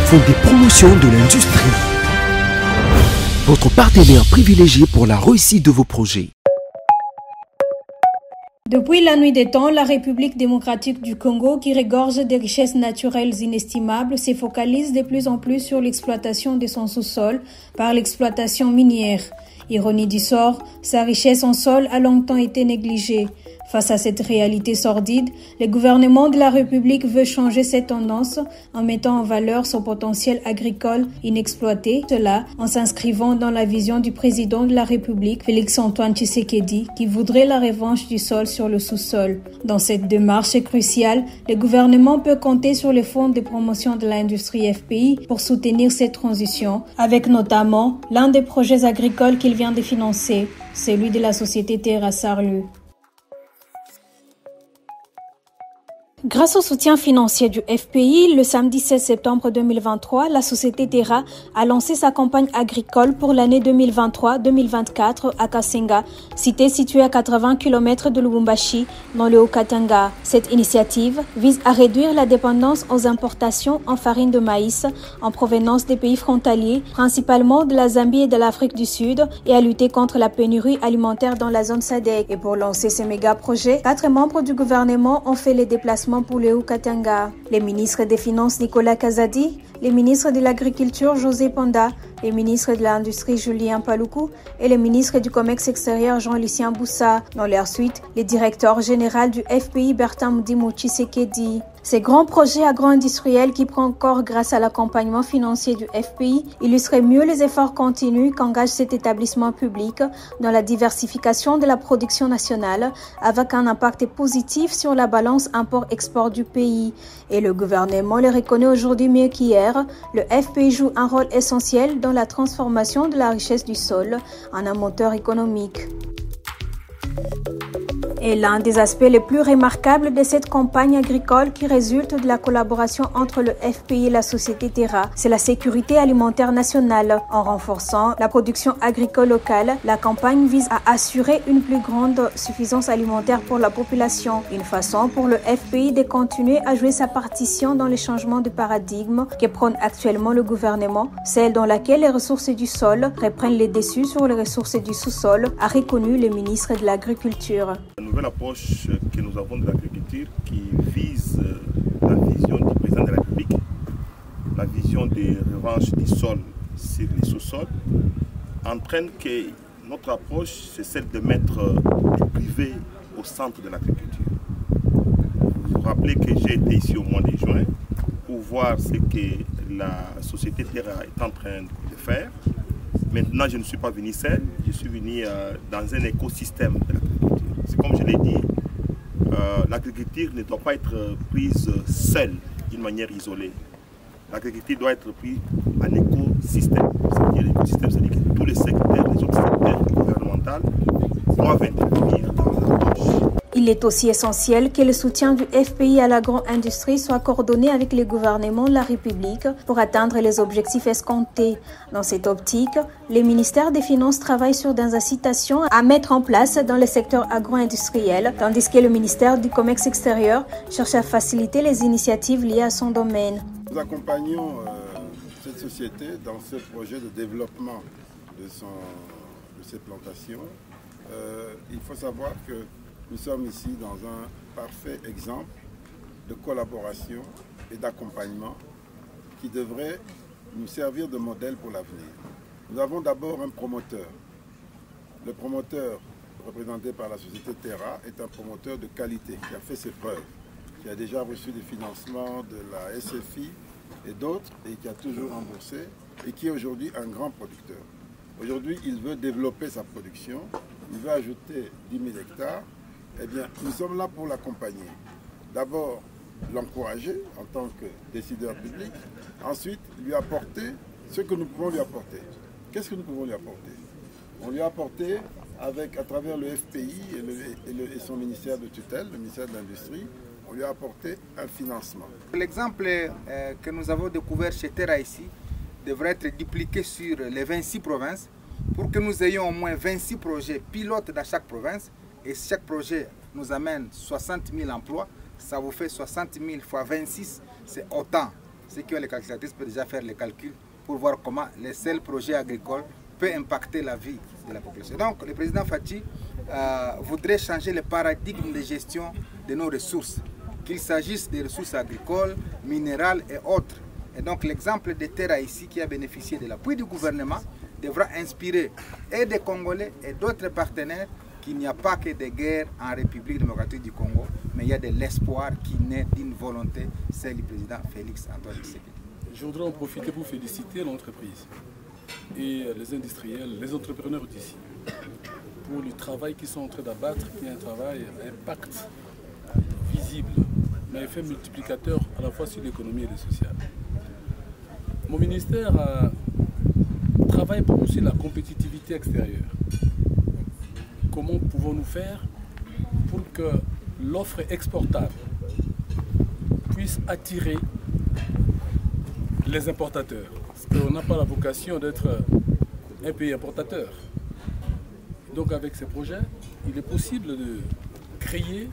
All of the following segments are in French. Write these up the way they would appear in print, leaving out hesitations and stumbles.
font des promotions de l'industrie. Votre partenaire privilégié pour la réussite de vos projets. Depuis la nuit des temps, la République démocratique du Congo, qui regorge des richesses naturelles inestimables, se focalise de plus en plus sur l'exploitation de son sous-sol par l'exploitation minière. Ironie du sort, sa richesse en sol a longtemps été négligée. Face à cette réalité sordide, le gouvernement de la République veut changer cette tendance en mettant en valeur son potentiel agricole inexploité, cela en s'inscrivant dans la vision du président de la République, Félix-Antoine Tshisekedi, qui voudrait la revanche du sol sur le sous-sol. Dans cette démarche cruciale, le gouvernement peut compter sur les fonds de promotion de l'industrie FPI pour soutenir cette transition, avec notamment l'un des projets agricoles qu'il vient de financer, celui de la société Terra Sarlu. Grâce au soutien financier du FPI, le samedi 16 septembre 2023, la société Terra a lancé sa campagne agricole pour l'année 2023-2024 à Kasenga, cité située à 80 km de Lubumbashi, dans le Haut-Katanga. Cette initiative vise à réduire la dépendance aux importations en farine de maïs en provenance des pays frontaliers, principalement de la Zambie et de l'Afrique du Sud, et à lutter contre la pénurie alimentaire dans la zone SADC. Et pour lancer ces méga-projets, 4 membres du gouvernement ont fait les déplacements pour le Haut-Katanga. Les ministres des Finances Nicolas Kazadi, les ministres de l'Agriculture José Panda, les ministres de l'Industrie Julien Paluku et les ministres du Commerce extérieur Jean-Lucien Boussa. Dans leur suite, le directeur général du FPI Bertin Mudimou Tshisekedi. Ces grands projets agro-industriels qui prennent corps grâce à l'accompagnement financier du FPI illustrent mieux les efforts continus qu'engage cet établissement public dans la diversification de la production nationale avec un impact positif sur la balance import-export du pays. Et le gouvernement le reconnaît aujourd'hui mieux qu'hier. Le FPI joue un rôle essentiel dans la transformation de la richesse du sol en un moteur économique. Et l'un des aspects les plus remarquables de cette campagne agricole qui résulte de la collaboration entre le FPI et la société Terra, c'est la sécurité alimentaire nationale. En renforçant la production agricole locale, la campagne vise à assurer une plus grande suffisance alimentaire pour la population. Une façon pour le FPI de continuer à jouer sa partition dans les changements de paradigme que prône actuellement le gouvernement, celle dans laquelle les ressources du sol reprennent les dessus sur les ressources du sous-sol, a reconnu le ministre de l'Agriculture. Nouvelle approche que nous avons de l'agriculture qui vise la vision du président de la République, la vision des revanches du sol sur les sous-sols, entraîne que notre approche, c'est celle de mettre le privé au centre de l'agriculture. Vous vous rappelez que j'ai été ici au mois de juin pour voir ce que la société Terra est en train de faire. Maintenant, je ne suis pas venu seul, je suis venu dans un écosystème de l'agriculture. C'est comme je l'ai dit, l'agriculture ne doit pas être prise seule, d'une manière isolée. L'agriculture doit être prise en écosystème. C'est-à-dire l'écosystème, c'est-à-dire que tous les secteurs, les autres secteurs gouvernementaux doivent intervenir dans l'approche. Il est aussi essentiel que le soutien du FPI à l'agro-industrie soit coordonné avec les gouvernements de la République pour atteindre les objectifs escomptés. Dans cette optique, le ministère des Finances travaille sur des incitations à mettre en place dans le secteur agro-industriel, tandis que le ministère du Commerce extérieur cherche à faciliter les initiatives liées à son domaine. Nous accompagnons cette société dans ce projet de développement de ses plantations. Il faut savoir que nous sommes ici dans un parfait exemple de collaboration et d'accompagnement qui devrait nous servir de modèle pour l'avenir. Nous avons d'abord un promoteur. Le promoteur, représenté par la société Terra, est un promoteur de qualité qui a fait ses preuves, qui a déjà reçu des financements de la SFI et d'autres, et qui a toujours remboursé, et qui est aujourd'hui un grand producteur. Aujourd'hui, il veut développer sa production, il veut ajouter 10 000 hectares. Eh bien, nous sommes là pour l'accompagner. D'abord, l'encourager en tant que décideur public. Ensuite, lui apporter ce que nous pouvons lui apporter. Qu'est-ce que nous pouvons lui apporter? On lui a apporté, à travers le FPI et son ministère de tutelle, le ministère de l'Industrie, on lui a apporté un financement. L'exemple que nous avons découvert chez Terra ici devrait être dupliqué sur les 26 provinces pour que nous ayons au moins 26 projets pilotes dans chaque province. Et chaque projet nous amène 60 000 emplois, ça vous fait 60 000 fois 26, c'est autant ceux qui ont les calculatrices peuvent déjà faire les calculs pour voir comment les seuls projets agricoles peuvent impacter la vie de la population. Donc le président Fathi voudrait changer le paradigme de gestion de nos ressources, qu'il s'agisse des ressources agricoles, minérales et autres. Et donc l'exemple de Terra ici qui a bénéficié de l'appui du gouvernement devra inspirer et des Congolais et d'autres partenaires qu'il n'y a pas que des guerres en République démocratique du Congo, mais il y a de l'espoir qui naît d'une volonté, celle du président Félix Antoine Tshisekedi. Je voudrais en profiter pour féliciter l'entreprise et les industriels, les entrepreneurs d'ici, pour le travail qu'ils sont en train d'abattre, qui est un travail à impact visible, mais effet multiplicateur à la fois sur l'économie et le social. Mon ministère travaille pour aussi la compétitivité extérieure. Comment pouvons-nous faire pour que l'offre exportable puisse attirer les importateurs? Parce qu'on n'a pas la vocation d'être un pays importateur. Donc avec ces projets, il est possible de créer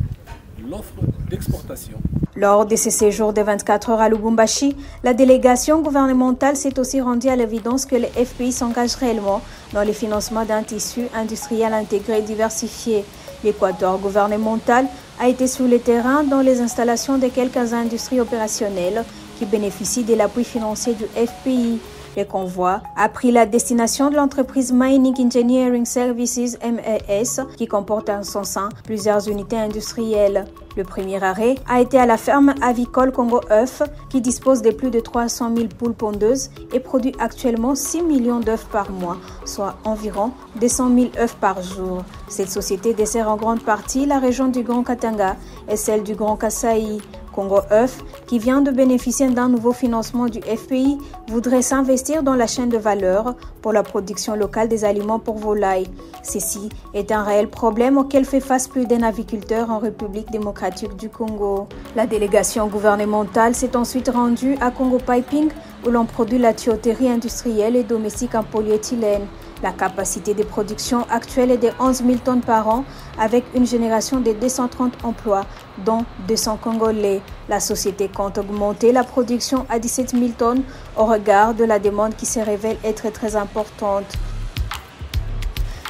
l'offre d'exportation. Lors de ces séjours de 24 heures à Lubumbashi, la délégation gouvernementale s'est aussi rendue à l'évidence que le FPI s'engage réellement dans le financement d'un tissu industriel intégré et diversifié. L'équateur gouvernemental a été sur le terrain dans les installations de quelques industries opérationnelles qui bénéficient de l'appui financier du FPI. Le convoi a pris la destination de l'entreprise Mining Engineering Services MES qui comporte en son sein plusieurs unités industrielles. Le premier arrêt a été à la ferme avicole Congo œufs qui dispose de plus de 300 000 poules pondeuses et produit actuellement 6 millions d'œufs par mois, soit environ 200 000 œufs par jour. Cette société dessert en grande partie la région du Grand Katanga et celle du Grand Kasaï. Congo œufs, qui vient de bénéficier d'un nouveau financement du FPI, voudrait s'investir dans la chaîne de valeur pour la production locale des aliments pour volailles. Ceci est un réel problème auquel fait face plus d'un aviculteur en République démocratique du Congo. La délégation gouvernementale s'est ensuite rendue à Congo Piping où l'on produit la tuyauterie industrielle et domestique en polyéthylène. La capacité de production actuelle est de 11 000 tonnes par an avec une génération de 230 emplois, dont 200 Congolais. La société compte augmenter la production à 17 000 tonnes au regard de la demande qui se révèle être très importante.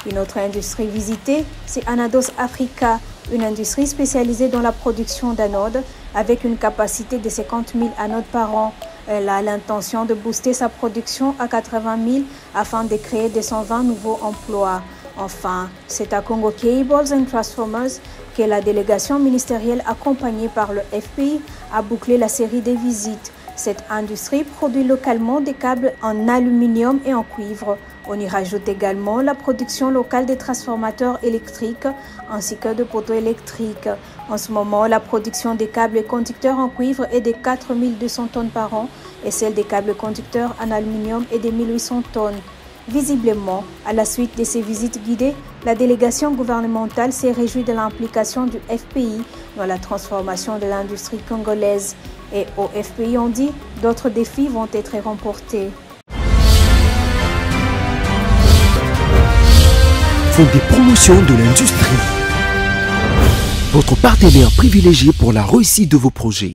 Une autre industrie visitée, c'est Anados Africa, une industrie spécialisée dans la production d'anodes avec une capacité de 50 000 anodes par an. Elle a l'intention de booster sa production à 80 000 afin de créer 220 nouveaux emplois. Enfin, c'est à Congo Cables and Transformers que la délégation ministérielle accompagnée par le FPI a bouclé la série des visites. Cette industrie produit localement des câbles en aluminium et en cuivre. On y rajoute également la production locale des transformateurs électriques ainsi que de poteaux électriques. En ce moment, la production des câbles et conducteurs en cuivre est de 4 200 tonnes par an et celle des câbles conducteurs en aluminium est de 1 800 tonnes. Visiblement, à la suite de ces visites guidées, la délégation gouvernementale s'est réjouie de l'implication du FPI dans la transformation de l'industrie congolaise. Et au FPI, on dit, d'autres défis vont être remportés. Fonds des promotions de l'industrie. Votre partenaire privilégié pour la réussite de vos projets.